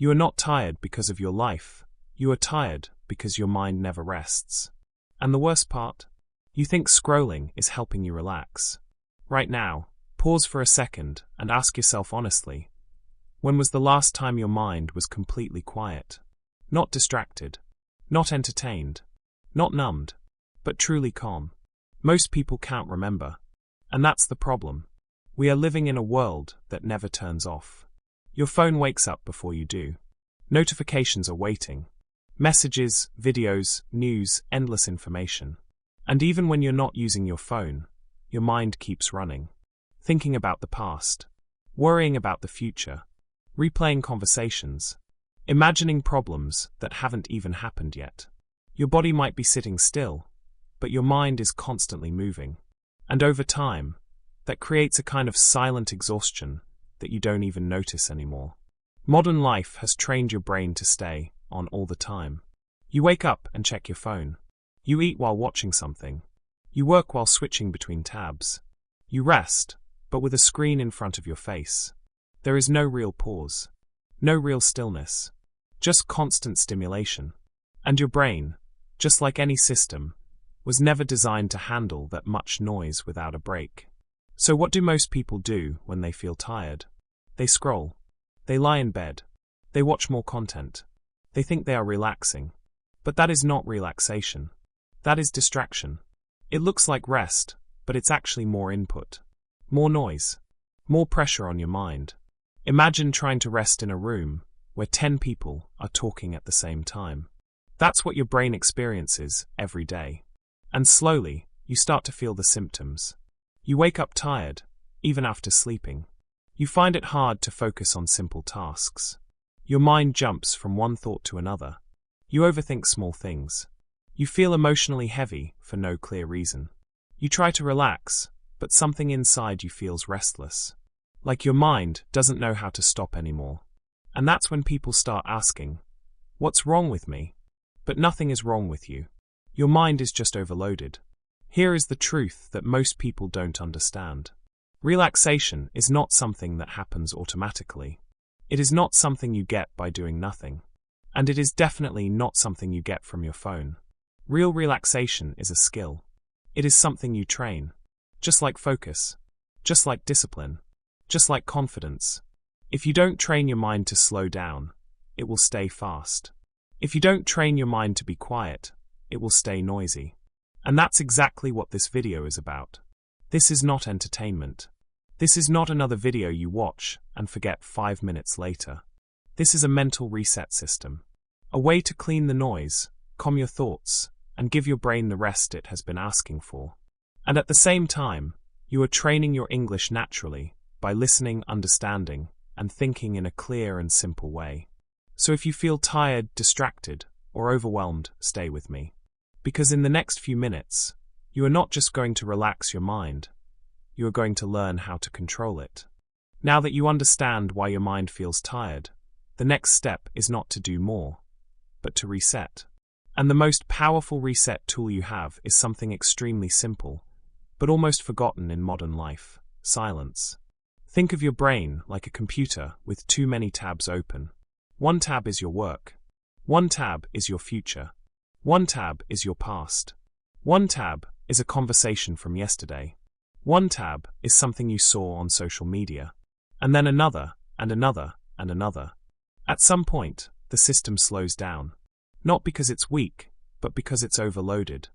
You are not tired because of your life. You are tired because your mind never rests. And the worst part? You think scrolling is helping you relax. Right now, pause for a second and ask yourself honestly, when was the last time your mind was completely quiet? Not distracted, not entertained, not numbed, but truly calm. Most people can't remember. And that's the problem. We are living in a world that never turns off. Your phone wakes up before you do. Notifications are waiting. Messages, videos, news, endless information. And even when you're not using your phone, your mind keeps running. Thinking about the past. Worrying about the future. Replaying conversations. Imagining problems that haven't even happened yet. Your body might be sitting still, but your mind is constantly moving. And over time, that creates a kind of silent exhaustion that you don't even notice anymore. Modern life has trained your brain to stay on all the time. You wake up and check your phone. You eat while watching something. You work while switching between tabs. You rest, but with a screen in front of your face. There is no real pause. No real stillness. Just constant stimulation. And your brain, just like any system, was never designed to handle that much noise without a break. So what do most people do when they feel tired? They scroll. They lie in bed. They watch more content. They think they are relaxing. But that is not relaxation. That is distraction. It looks like rest, but it's actually more input. More noise. More pressure on your mind. Imagine trying to rest in a room where 10 people are talking at the same time. That's what your brain experiences every day. And slowly, you start to feel the symptoms. You wake up tired, even after sleeping. You find it hard to focus on simple tasks. Your mind jumps from one thought to another. You overthink small things. You feel emotionally heavy for no clear reason. You try to relax, but something inside you feels restless. Like your mind doesn't know how to stop anymore. And that's when people start asking, "What's wrong with me?" But nothing is wrong with you. Your mind is just overloaded. Here is the truth that most people don't understand. Relaxation is not something that happens automatically. It is not something you get by doing nothing. And it is definitely not something you get from your phone. Real relaxation is a skill. It is something you train. Just like focus. Just like discipline. Just like confidence. If you don't train your mind to slow down, it will stay fast. If you don't train your mind to be quiet, it will stay noisy. And that's exactly what this video is about. This is not entertainment. This is not another video you watch and forget 5 minutes later. This is a mental reset system. A way to clean the noise, calm your thoughts, and give your brain the rest it has been asking for. And at the same time, you are training your English naturally by listening, understanding, and thinking in a clear and simple way. So if you feel tired, distracted, or overwhelmed, stay with me. Because in the next few minutes, you are not just going to relax your mind, you are going to learn how to control it. Now that you understand why your mind feels tired, the next step is not to do more, but to reset. And the most powerful reset tool you have is something extremely simple, but almost forgotten in modern life: silence. Think of your brain like a computer with too many tabs open. One tab is your work. One tab is your future. One tab is your past. One tab is a conversation from yesterday. One tab is something you saw on social media. And then another, and another, and another. At some point, the system slows down. Not because it's weak, but because it's overloaded.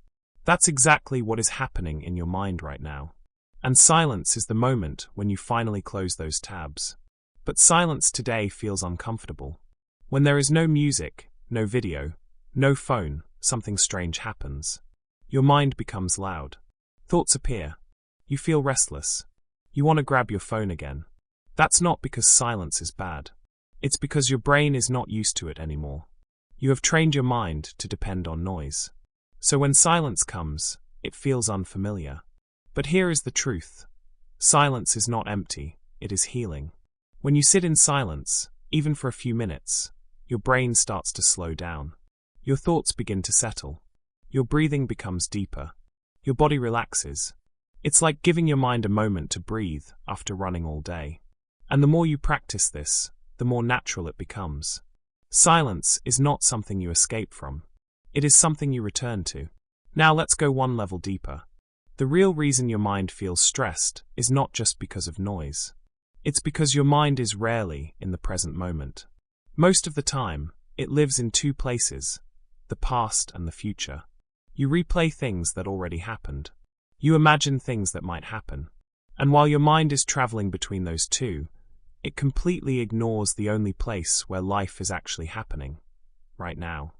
That's exactly what is happening in your mind right now. And silence is the moment when you finally close those tabs. But silence today feels uncomfortable. When there is no music, no video, no phone, something strange happens. Your mind becomes loud. Thoughts appear. You feel restless. You want to grab your phone again. That's not because silence is bad. It's because your brain is not used to it anymore. You have trained your mind to depend on noise. So when silence comes, it feels unfamiliar. But here is the truth. Silence is not empty, it is healing. When you sit in silence, even for a few minutes, your brain starts to slow down. Your thoughts begin to settle. Your breathing becomes deeper. Your body relaxes. It's like giving your mind a moment to breathe after running all day. And the more you practice this, the more natural it becomes. Silence is not something you escape from. It is something you return to. Now let's go one level deeper. The real reason your mind feels stressed is not just because of noise. It's because your mind is rarely in the present moment. Most of the time, it lives in two places, the past and the future. You replay things that already happened. You imagine things that might happen. And while your mind is traveling between those two, it completely ignores the only place where life is actually happening, right now.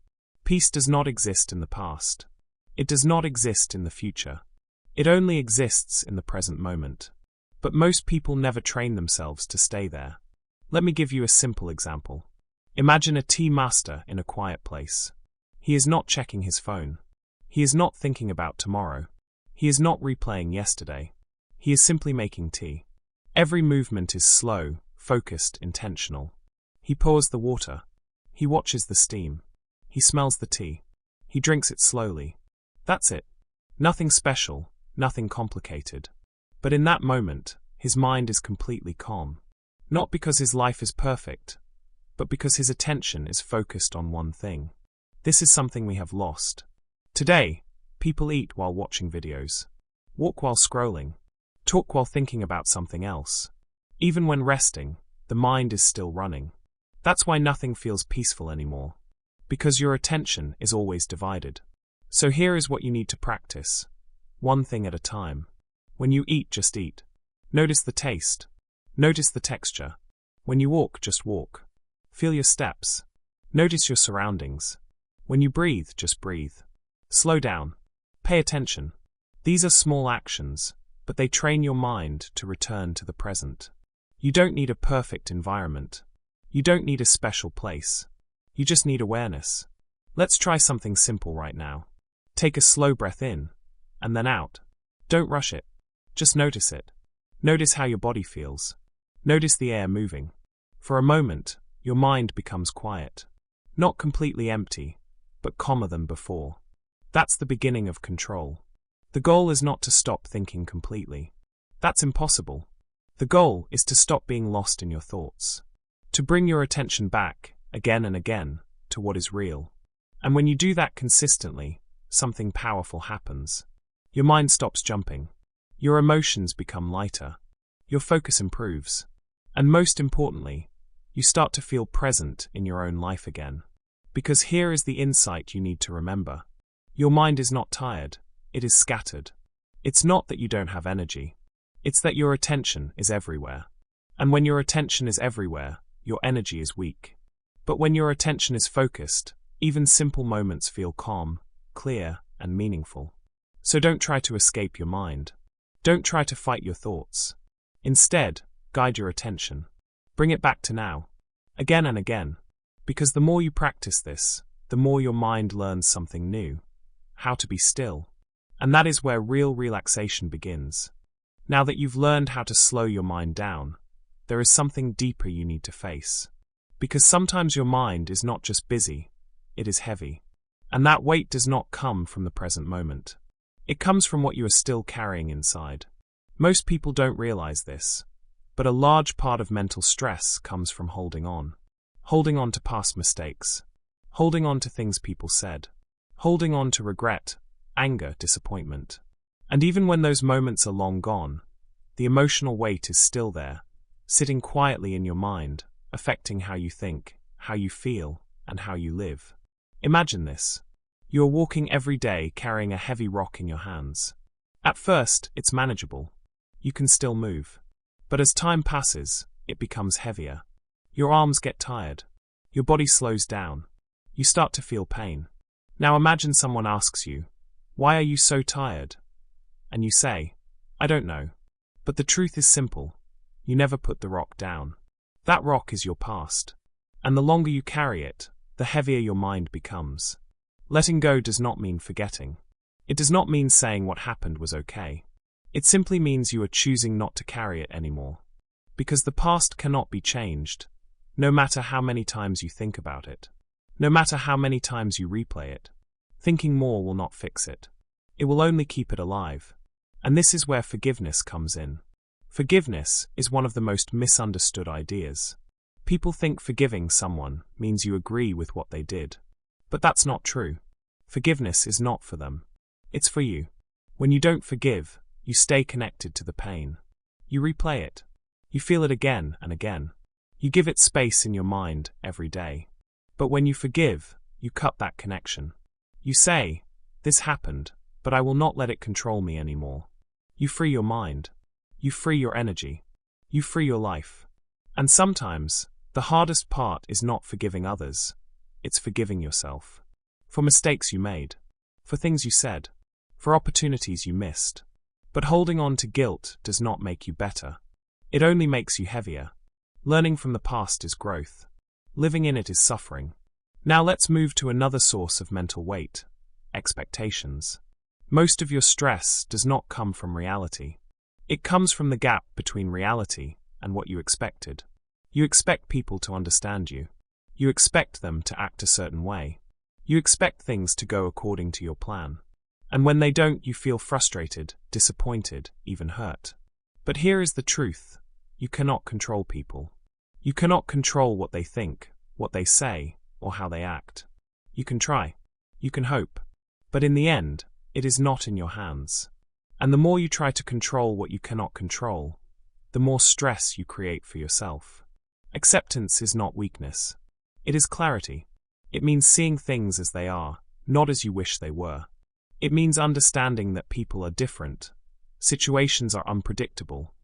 Peace does not exist in the past. It does not exist in the future. It only exists in the present moment. But most people never train themselves to stay there. Let me give you a simple example. Imagine a tea master in a quiet place. He is not checking his phone. He is not thinking about tomorrow. He is not replaying yesterday. He is simply making tea. Every movement is slow, focused, intentional. He pours the water. He watches the steam. He smells the tea. He drinks it slowly. That's it. Nothing special, nothing complicated. But in that moment, his mind is completely calm. Not because his life is perfect, but because his attention is focused on one thing. This is something we have lost. Today, people eat while watching videos, walk while scrolling, talk while thinking about something else. Even when resting, the mind is still running. That's why nothing feels peaceful anymore. Because your attention is always divided. So here is what you need to practice. One thing at a time. When you eat, just eat. Notice the taste. Notice the texture. When you walk, just walk. Feel your steps. Notice your surroundings. When you breathe, just breathe. Slow down. Pay attention. These are small actions, but they train your mind to return to the present. You don't need a perfect environment. You don't need a special place. You just need awareness. Let's try something simple right now. Take a slow breath in, and then out. Don't rush it. Just notice it. Notice how your body feels. Notice the air moving. For a moment, your mind becomes quiet. Not completely empty, but calmer than before. That's the beginning of control. The goal is not to stop thinking completely. That's impossible. The goal is to stop being lost in your thoughts. To bring your attention back, again and again, to what is real. And when you do that consistently, something powerful happens. Your mind stops jumping. Your emotions become lighter. Your focus improves. And most importantly, you start to feel present in your own life again. Because here is the insight you need to remember. Your mind is not tired. It is scattered. It's not that you don't have energy. It's that your attention is everywhere. And when your attention is everywhere, your energy is weak. But when your attention is focused, even simple moments feel calm, clear, and meaningful. So don't try to escape your mind. Don't try to fight your thoughts. Instead, guide your attention. Bring it back to now. Again and again. Because the more you practice this, the more your mind learns something new. How to be still. And that is where real relaxation begins. Now that you've learned how to slow your mind down, there is something deeper you need to face. Because sometimes your mind is not just busy, it is heavy. And that weight does not come from the present moment. It comes from what you are still carrying inside. Most people don't realize this, but a large part of mental stress comes from holding on. Holding on to past mistakes. Holding on to things people said. Holding on to regret, anger, disappointment. And even when those moments are long gone, the emotional weight is still there, sitting quietly in your mind, affecting how you think, how you feel, and how you live. Imagine this. You are walking every day carrying a heavy rock in your hands. At first, it's manageable. You can still move. But as time passes, it becomes heavier. Your arms get tired. Your body slows down. You start to feel pain. Now imagine someone asks you, "Why are you so tired?" And you say, "I don't know." But the truth is simple. You never put the rock down. That rock is your past. And the longer you carry it, the heavier your mind becomes. Letting go does not mean forgetting. It does not mean saying what happened was okay. It simply means you are choosing not to carry it anymore. Because the past cannot be changed, no matter how many times you think about it. No matter how many times you replay it. Thinking more will not fix it. It will only keep it alive. And this is where forgiveness comes in. Forgiveness is one of the most misunderstood ideas. People think forgiving someone means you agree with what they did. But that's not true. Forgiveness is not for them. It's for you. When you don't forgive, you stay connected to the pain. You replay it. You feel it again and again. You give it space in your mind every day. But when you forgive, you cut that connection. You say, "This happened, but I will not let it control me anymore." You free your mind. You free your energy. You free your life. And sometimes, the hardest part is not forgiving others. It's forgiving yourself. For mistakes you made. For things you said. For opportunities you missed. But holding on to guilt does not make you better. It only makes you heavier. Learning from the past is growth. Living in it is suffering. Now let's move to another source of mental weight: expectations. Most of your stress does not come from reality. It comes from the gap between reality and what you expected. You expect people to understand you. You expect them to act a certain way. You expect things to go according to your plan. And when they don't, you feel frustrated, disappointed, even hurt. But here is the truth. You cannot control people. You cannot control what they think, what they say, or how they act. You can try. You can hope. But in the end, it is not in your hands. And the more you try to control what you cannot control, the more stress you create for yourself. Acceptance is not weakness. It is clarity. It means seeing things as they are, not as you wish they were. It means understanding that people are different, situations are unpredictable,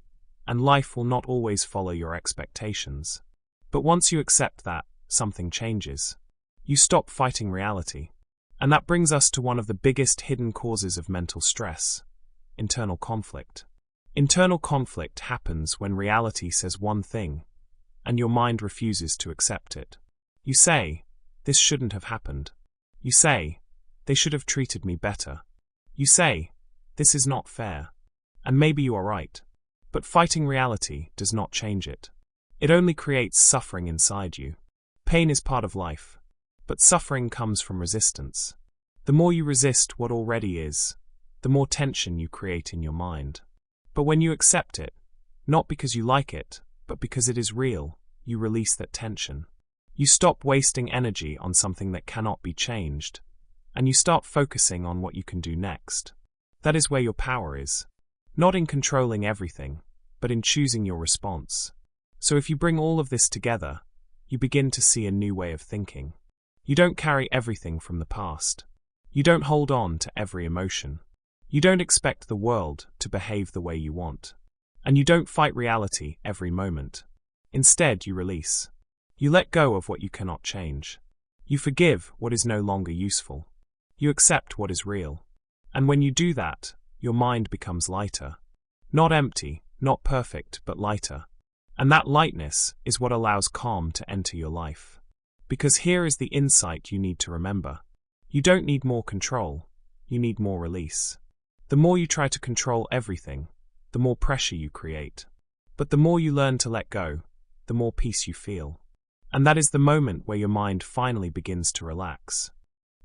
and life will not always follow your expectations. But once you accept that, something changes. You stop fighting reality. And that brings us to one of the biggest hidden causes of mental stress: internal conflict. Internal conflict happens when reality says one thing, and your mind refuses to accept it. You say, "This shouldn't have happened." You say, "They should have treated me better." You say, "This is not fair." And maybe you are right. But fighting reality does not change it. It only creates suffering inside you. Pain is part of life. But suffering comes from resistance. The more you resist what already is, the more tension you create in your mind. But when you accept it, not because you like it, but because it is real, you release that tension. You stop wasting energy on something that cannot be changed, and you start focusing on what you can do next. That is where your power is. Not in controlling everything, but in choosing your response. So if you bring all of this together, you begin to see a new way of thinking. You don't carry everything from the past. You don't hold on to every emotion. You don't expect the world to behave the way you want. And you don't fight reality every moment. Instead, you release. You let go of what you cannot change. You forgive what is no longer useful. You accept what is real. And when you do that, your mind becomes lighter. Not empty, not perfect, but lighter. And that lightness is what allows calm to enter your life. Because here is the insight you need to remember. You don't need more control. You need more release. The more you try to control everything, the more pressure you create. But the more you learn to let go, the more peace you feel. And that is the moment where your mind finally begins to relax.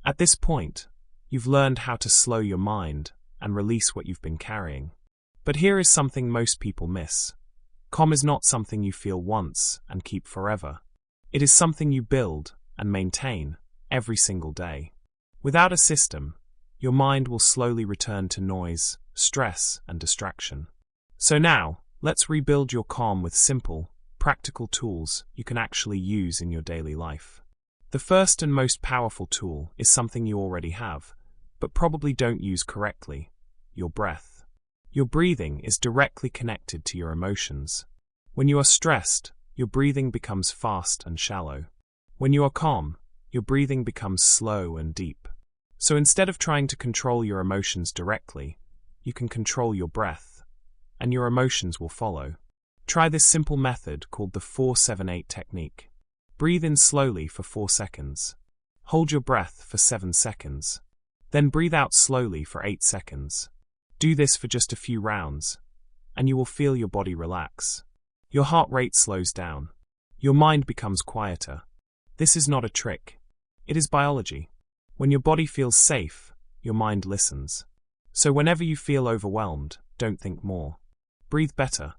At this point, you've learned how to slow your mind and release what you've been carrying. But here is something most people miss. Calm is not something you feel once and keep forever. It is something you build and maintain every single day. Without a system, your mind will slowly return to noise, stress, and distraction. So now, let's rebuild your calm with simple, practical tools you can actually use in your daily life. The first and most powerful tool is something you already have, but probably don't use correctly: your breath. Your breathing is directly connected to your emotions. When you are stressed, your breathing becomes fast and shallow. When you are calm, your breathing becomes slow and deep. So instead of trying to control your emotions directly, you can control your breath, and your emotions will follow. Try this simple method called the 4-7-8 technique. Breathe in slowly for 4 seconds. Hold your breath for 7 seconds. Then breathe out slowly for 8 seconds. Do this for just a few rounds, and you will feel your body relax. Your heart rate slows down. Your mind becomes quieter. This is not a trick. It is biology. When your body feels safe, your mind listens. So whenever you feel overwhelmed, don't think more. Breathe better.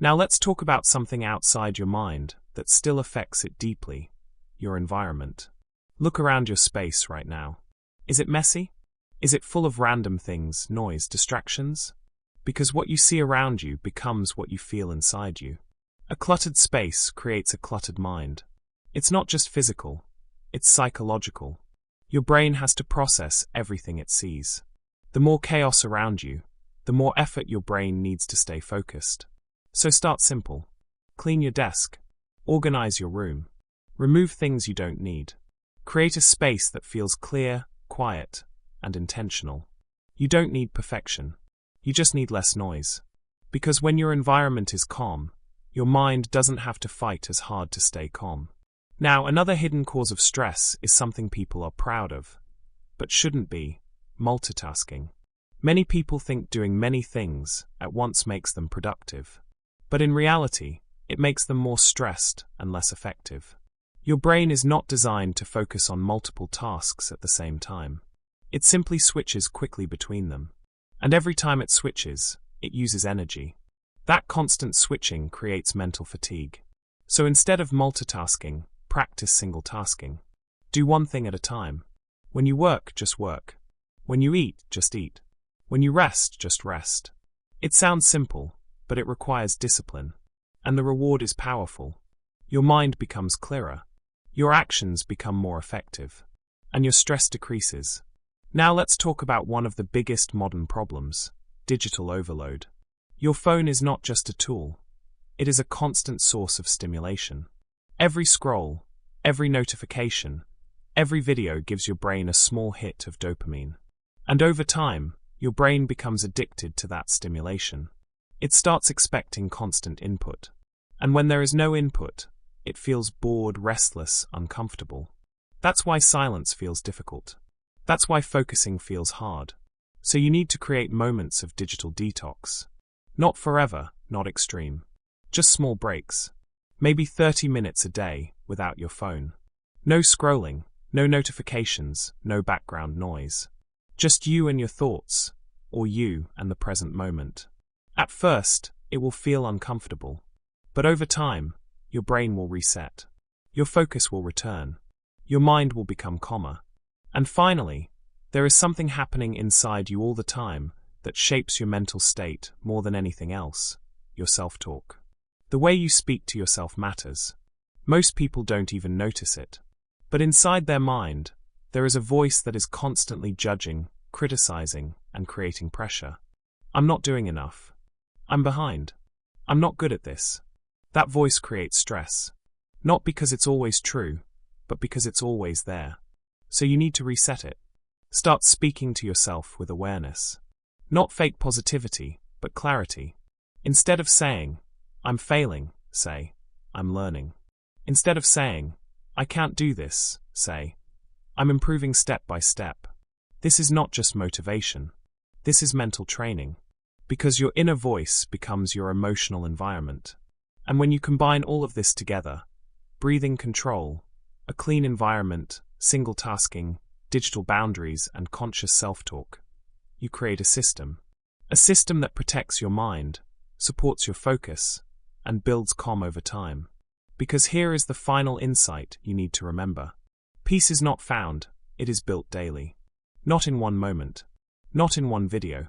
Now let's talk about something outside your mind, that still affects it deeply: your environment. Look around your space right now. Is it messy? Is it full of random things, noise, distractions? Because what you see around you becomes what you feel inside you. A cluttered space creates a cluttered mind. It's not just physical, it's psychological. Your brain has to process everything it sees. The more chaos around you, the more effort your brain needs to stay focused. So start simple. Clean your desk. Organize your room. Remove things you don't need. Create a space that feels clear, quiet, and intentional. You don't need perfection. You just need less noise. Because when your environment is calm, your mind doesn't have to fight as hard to stay calm. Now, another hidden cause of stress is something people are proud of, but shouldn't be: multitasking. Many people think doing many things at once makes them productive. But in reality, it makes them more stressed and less effective. Your brain is not designed to focus on multiple tasks at the same time. It simply switches quickly between them. And every time it switches, it uses energy. That constant switching creates mental fatigue. So instead of multitasking, practice single tasking. Do one thing at a time. When you work, just work. When you eat, just eat. When you rest, just rest. It sounds simple, but it requires discipline. And the reward is powerful. Your mind becomes clearer. Your actions become more effective. And your stress decreases. Now let's talk about one of the biggest modern problems: digital overload. Your phone is not just a tool. It is a constant source of stimulation. Every scroll, every notification, every video gives your brain a small hit of dopamine. And over time, your brain becomes addicted to that stimulation. It starts expecting constant input. And when there is no input, it feels bored, restless, uncomfortable. That's why silence feels difficult. That's why focusing feels hard. So you need to create moments of digital detox. Not forever, not extreme. Just small breaks. Maybe 30 minutes a day without your phone. No scrolling, no notifications, no background noise. Just you and your thoughts, or you and the present moment. At first, it will feel uncomfortable. But over time, your brain will reset. Your focus will return. Your mind will become calmer. And finally, there is something happening inside you all the time that shapes your mental state more than anything else: your self-talk. The way you speak to yourself matters. Most people don't even notice it. But inside their mind, there is a voice that is constantly judging, criticizing, and creating pressure. I'm not doing enough. I'm behind. I'm not good at this. That voice creates stress. Not because it's always true, but because it's always there. So you need to reset it. Start speaking to yourself with awareness. Not fake positivity, but clarity. Instead of saying, "I'm failing," say, "I'm learning." Instead of saying, "I can't do this," say, "I'm improving step by step." This is not just motivation. This is mental training. Because your inner voice becomes your emotional environment. And when you combine all of this together, breathing control, a clean environment, single tasking, digital boundaries, and conscious self-talk, you create a system. A system that protects your mind, supports your focus, and builds calm over time. Because here is the final insight you need to remember. Peace is not found, it is built daily. Not in one moment, not in one video,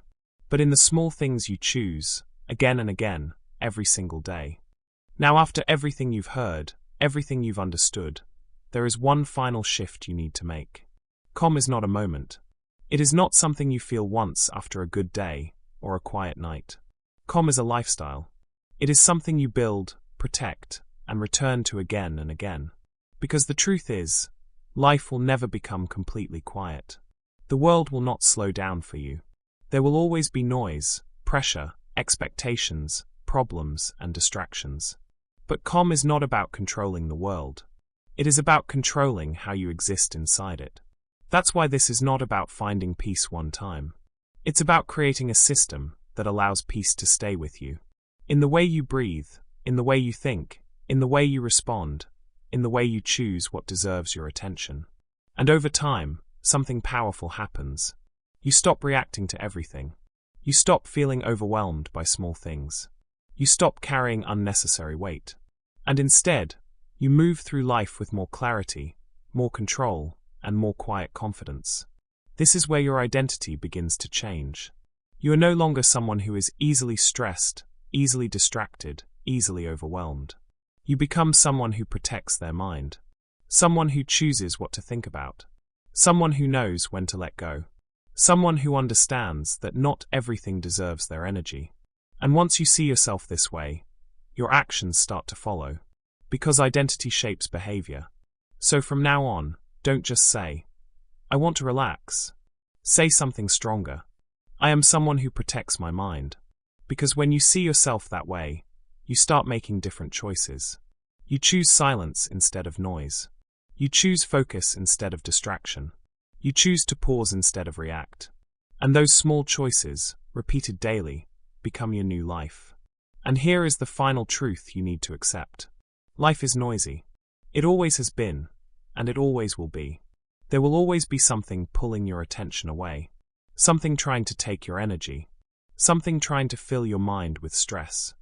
but in the small things you choose, again and again, every single day. Now, after everything you've heard, everything you've understood, there is one final shift you need to make. Calm is not a moment. It is not something you feel once after a good day or a quiet night. Calm is a lifestyle. It is something you build, protect, and return to again and again. Because the truth is, life will never become completely quiet. The world will not slow down for you. There will always be noise, pressure, expectations, problems, and distractions. But calm is not about controlling the world. It is about controlling how you exist inside it. That's why this is not about finding peace one time. It's about creating a system that allows peace to stay with you. In the way you breathe, in the way you think, in the way you respond, in the way you choose what deserves your attention. And over time, something powerful happens. You stop reacting to everything. You stop feeling overwhelmed by small things. You stop carrying unnecessary weight. And instead, You move through life with more clarity, more control, and more quiet confidence. This is where your identity begins to change. You are no longer someone who is easily stressed, easily distracted, easily overwhelmed. You become someone who protects their mind. Someone who chooses what to think about. Someone who knows when to let go. Someone who understands that not everything deserves their energy. And once you see yourself this way, your actions start to follow. Because identity shapes behavior. So from now on, don't just say, "I want to relax." Say something stronger. "I am someone who protects my mind." Because when you see yourself that way, you start making different choices. You choose silence instead of noise. You choose focus instead of distraction. You choose to pause instead of react. And those small choices, repeated daily, become your new life. And here is the final truth you need to accept. Life is noisy. It always has been, and it always will be. There will always be something pulling your attention away. Something trying to take your energy. Something trying to fill your mind with stress.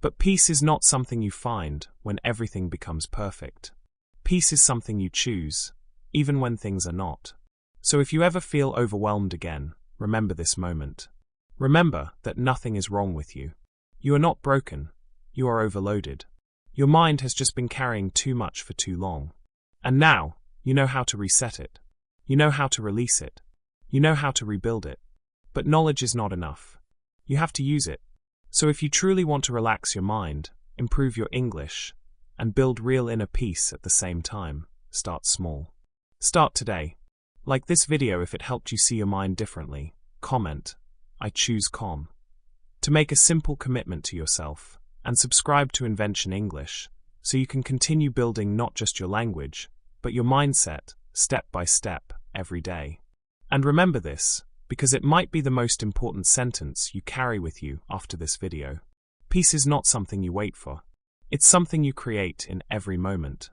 But peace is not something you find when everything becomes perfect. Peace is something you choose, even when things are not. So if you ever feel overwhelmed again, remember this moment. Remember that nothing is wrong with you. You are not broken. You are overloaded. Your mind has just been carrying too much for too long. And now, you know how to reset it. You know how to release it. You know how to rebuild it. But knowledge is not enough. You have to use it. So if you truly want to relax your mind, improve your English, and build real inner peace at the same time, start small. Start today. Like this video if it helped you see your mind differently. Comment, "I choose calm." To make a simple commitment to yourself, and subscribe to Invention English, so you can continue building not just your language, but your mindset, step by step, every day. And remember this, because it might be the most important sentence you carry with you after this video. Peace is not something you wait for. It's something you create in every moment.